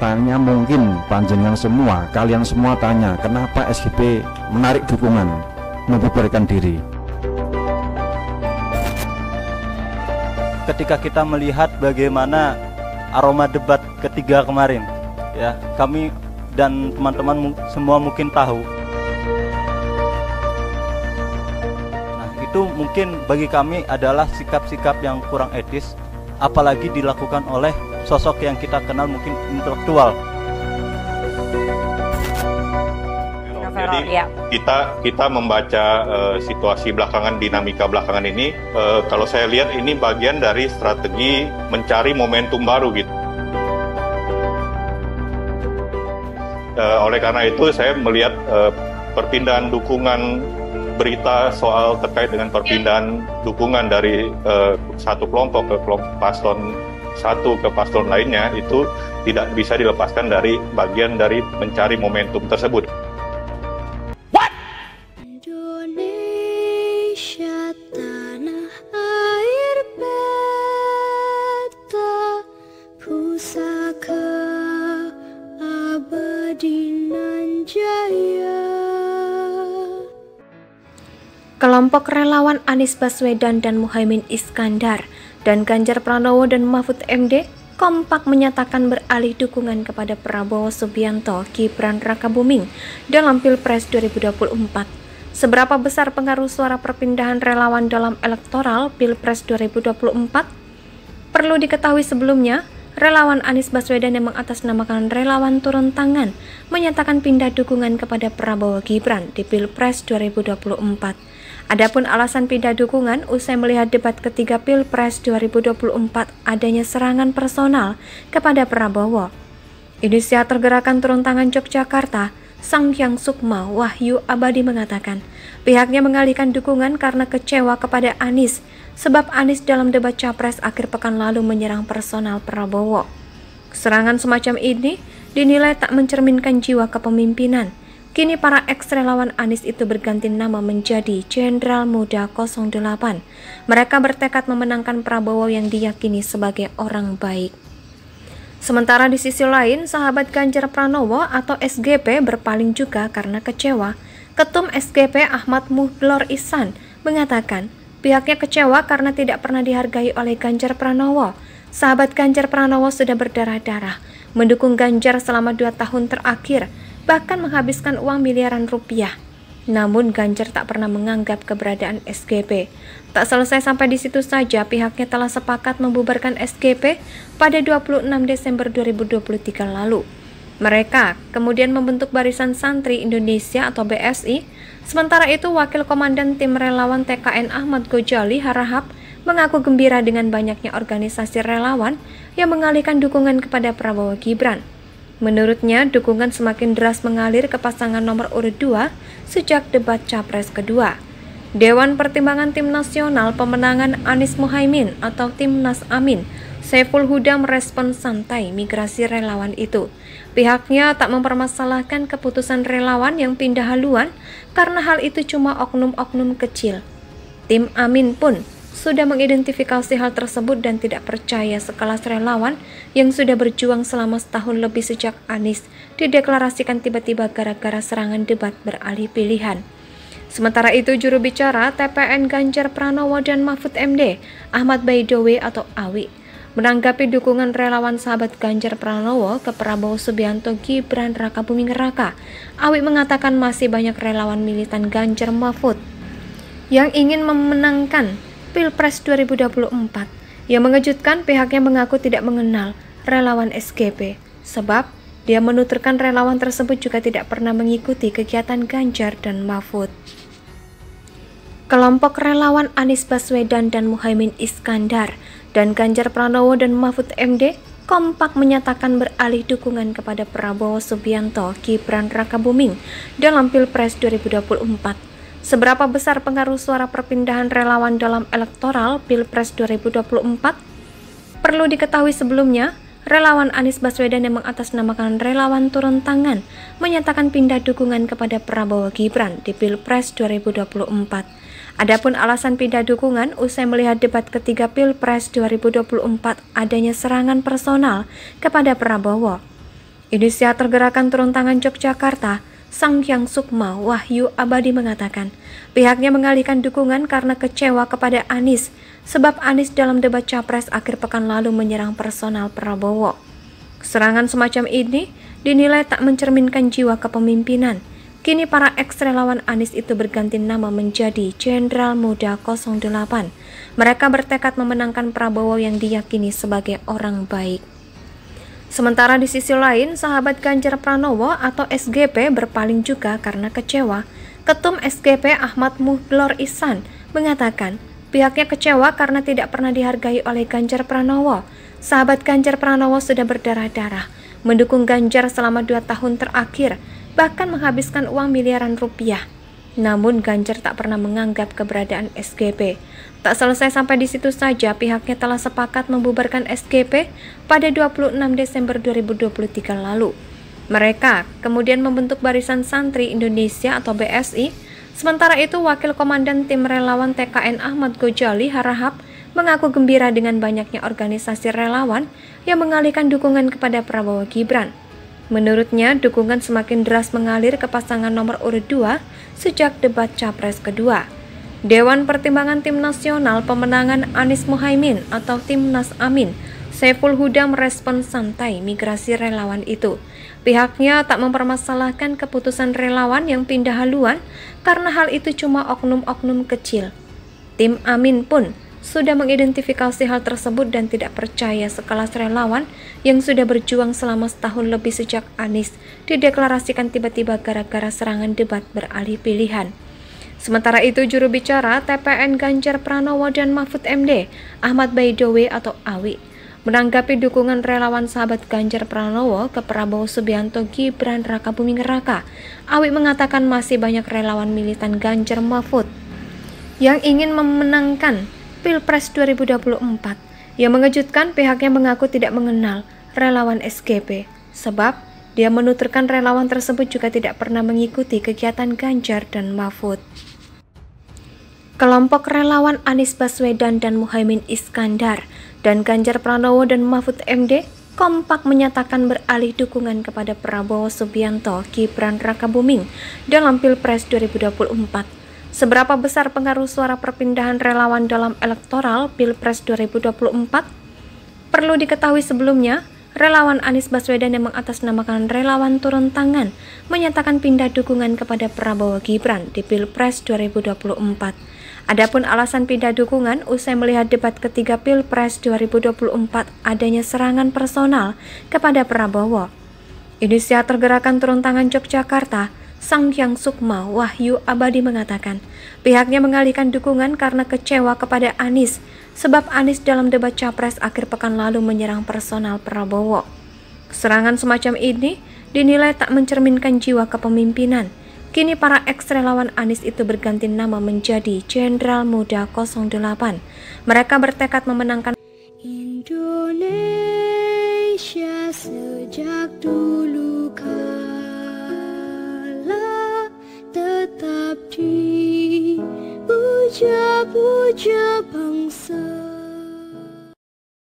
tanya, mungkin panjenengan semua, kalian semua tanya, kenapa SGP menarik dukungan, membubarkan diri? Ketika kita melihat bagaimana aroma debat ketiga kemarin, ya, kami dan teman-teman semua mungkin tahu. Nah, itu mungkin bagi kami adalah sikap-sikap yang kurang etis, apalagi dilakukan oleh sosok yang kita kenal mungkin intelektual. Jadi kita membaca situasi belakangan, dinamika belakangan ini, kalau saya lihat ini bagian dari strategi mencari momentum baru gitu. Oleh karena itu saya melihat perpindahan dukungan, berita soal terkait dengan perpindahan dukungan dari satu kelompok ke kelompok paslon satu ke paslon lainnya itu tidak bisa dilepaskan dari bagian dari mencari momentum tersebut. Indonesia tanah air beta, pusaka abadi nan jaya. Kelompok relawan Anies Baswedan dan Muhaimin Iskandar dan Ganjar Pranowo dan Mahfud MD kompak menyatakan beralih dukungan kepada Prabowo Subianto, Gibran Rakabuming dalam Pilpres 2024. Seberapa besar pengaruh suara perpindahan relawan dalam elektoral Pilpres 2024? Perlu diketahui sebelumnya, relawan Anies Baswedan yang mengatasnamakan relawan turun tangan menyatakan pindah dukungan kepada Prabowo Gibran di Pilpres 2024. Adapun alasan pindah dukungan usai melihat debat ketiga Pilpres 2024 adanya serangan personal kepada Prabowo. Inisiator Gerakan Turun Tangan Yogyakarta, Sanghyang Sukma Wahyu Abadi mengatakan, pihaknya mengalihkan dukungan karena kecewa kepada Anies, sebab Anies dalam debat Capres akhir pekan lalu menyerang personal Prabowo. Serangan semacam ini dinilai tak mencerminkan jiwa kepemimpinan. Kini para eks-relawan Anies itu berganti nama menjadi Jenderal Muda 08. Mereka bertekad memenangkan Prabowo yang diyakini sebagai orang baik. Sementara di sisi lain, sahabat Ganjar Pranowo atau SGP berpaling juga karena kecewa. Ketum SGP Ahmad Muhdlor Ihsan mengatakan pihaknya kecewa karena tidak pernah dihargai oleh Ganjar Pranowo. Sahabat Ganjar Pranowo sudah berdarah-darah mendukung Ganjar selama 2 tahun terakhir, bahkan menghabiskan uang miliaran rupiah. Namun Ganjar tak pernah menganggap keberadaan SGP. Tak selesai sampai di situ saja, pihaknya telah sepakat membubarkan SGP pada 26 Desember 2023 lalu. Mereka kemudian membentuk Barisan Santri Indonesia atau BSI. Sementara itu, Wakil Komandan Tim Relawan TKN Ahmad Gojali Harahap mengaku gembira dengan banyaknya organisasi relawan yang mengalihkan dukungan kepada Prabowo Gibran. Menurutnya, dukungan semakin deras mengalir ke pasangan nomor urut 2 sejak debat Capres kedua. Dewan Pertimbangan Tim Nasional Pemenangan Anies Muhaimin atau Timnas Amin, Saiful Huda merespon santai migrasi relawan itu. Pihaknya tak mempermasalahkan keputusan relawan yang pindah haluan karena hal itu cuma oknum-oknum kecil. Tim Amin pun sudah mengidentifikasi hal tersebut dan tidak percaya sekelas relawan yang sudah berjuang selama setahun lebih sejak Anies dideklarasikan tiba-tiba gara-gara serangan debat beralih pilihan. Sementara itu, juru bicara TPN Ganjar Pranowo dan Mahfud MD, Ahmad Baidowi atau Awi, menanggapi dukungan relawan sahabat Ganjar Pranowo ke Prabowo Subianto Gibran Rakabuming Raka. Awi mengatakan masih banyak relawan militan Ganjar Mahfud yang ingin memenangkan Pilpres 2024. Yang mengejutkan, pihaknya mengaku tidak mengenal relawan SGP, sebab dia menuturkan relawan tersebut juga tidak pernah mengikuti kegiatan Ganjar dan Mahfud. Kelompok relawan Anies Baswedan dan Muhaimin Iskandar dan Ganjar Pranowo dan Mahfud MD kompak menyatakan beralih dukungan kepada Prabowo Subianto, Gibran Rakabuming dalam Pilpres 2024. Seberapa besar pengaruh suara perpindahan relawan dalam elektoral Pilpres 2024? Perlu diketahui sebelumnya, relawan Anies Baswedan yang mengatasnamakan relawan turun tangan menyatakan pindah dukungan kepada Prabowo Gibran di Pilpres 2024. Adapun alasan pindah dukungan usai melihat debat ketiga Pilpres 2024 adanya serangan personal kepada Prabowo. Inisiator Gerakan Turun Tangan Yogyakarta, Sanghyang Sukma Wahyu Abadi mengatakan, pihaknya mengalihkan dukungan karena kecewa kepada Anies, sebab Anies dalam debat Capres akhir pekan lalu menyerang personal Prabowo. Serangan semacam ini dinilai tak mencerminkan jiwa kepemimpinan. Kini para eks-relawan Anies itu berganti nama menjadi Jenderal Muda 08. Mereka bertekad memenangkan Prabowo yang diyakini sebagai orang baik. Sementara di sisi lain, sahabat Ganjar Pranowo atau SGP berpaling juga karena kecewa. Ketum SGP Ahmad Muhlor Ihsan mengatakan pihaknya kecewa karena tidak pernah dihargai oleh Ganjar Pranowo. Sahabat Ganjar Pranowo sudah berdarah-darah mendukung Ganjar selama 2 tahun terakhir, bahkan menghabiskan uang miliaran rupiah. Namun Ganjar tak pernah menganggap keberadaan SGP. Tak selesai sampai di situ saja, pihaknya telah sepakat membubarkan SGP pada 26 Desember 2023 lalu. Mereka kemudian membentuk Barisan Santri Indonesia atau BSI. Sementara itu, Wakil Komandan Tim Relawan TKN Ahmad Gojali Harahap mengaku gembira dengan banyaknya organisasi relawan yang mengalihkan dukungan kepada Prabowo Gibran. Menurutnya, dukungan semakin deras mengalir ke pasangan nomor urut 2 sejak debat Capres kedua. Dewan Pertimbangan Tim Nasional Pemenangan Anies Muhaimin atau Timnas Amin, Saiful Huda merespon santai migrasi relawan itu. Pihaknya tak mempermasalahkan keputusan relawan yang pindah haluan karena hal itu cuma oknum-oknum kecil. Tim Amin pun sudah mengidentifikasi hal tersebut dan tidak percaya sekelas relawan yang sudah berjuang selama setahun lebih sejak Anies dideklarasikan tiba-tiba gara-gara serangan debat beralih pilihan. Sementara itu, juru bicara TPN Ganjar Pranowo dan Mahfud MD, Ahmad Baidowi atau Awi, menanggapi dukungan relawan sahabat Ganjar Pranowo ke Prabowo Subianto Gibran Rakabuming Raka. Awi mengatakan masih banyak relawan militan Ganjar Mahfud yang ingin memenangkan Pilpres 2024. Yang mengejutkan, pihaknya mengaku tidak mengenal relawan SGP, sebab dia menuturkan relawan tersebut juga tidak pernah mengikuti kegiatan Ganjar dan Mahfud. Kelompok relawan Anies Baswedan dan Muhaimin Iskandar dan Ganjar Pranowo dan Mahfud MD kompak menyatakan beralih dukungan kepada Prabowo Subianto Gibran Rakabuming dalam Pilpres 2024. Seberapa besar pengaruh suara perpindahan relawan dalam elektoral Pilpres 2024? Perlu diketahui sebelumnya, relawan Anies Baswedan yang mengatasnamakan relawan turun tangan menyatakan pindah dukungan kepada Prabowo Gibran di Pilpres 2024. Adapun alasan pindah dukungan usai melihat debat ketiga Pilpres 2024 adanya serangan personal kepada Prabowo. Inisiator Gerakan Turun Tangan Yogyakarta, Sanghyang Sukma Wahyu Abadi mengatakan, pihaknya mengalihkan dukungan karena kecewa kepada Anies, sebab Anies dalam debat Capres akhir pekan lalu menyerang personal Prabowo. Serangan semacam ini dinilai tak mencerminkan jiwa kepemimpinan. Kini para eks-relawan Anies itu berganti nama menjadi Jenderal Muda 08. Mereka bertekad memenangkan Indonesia sejak dulu.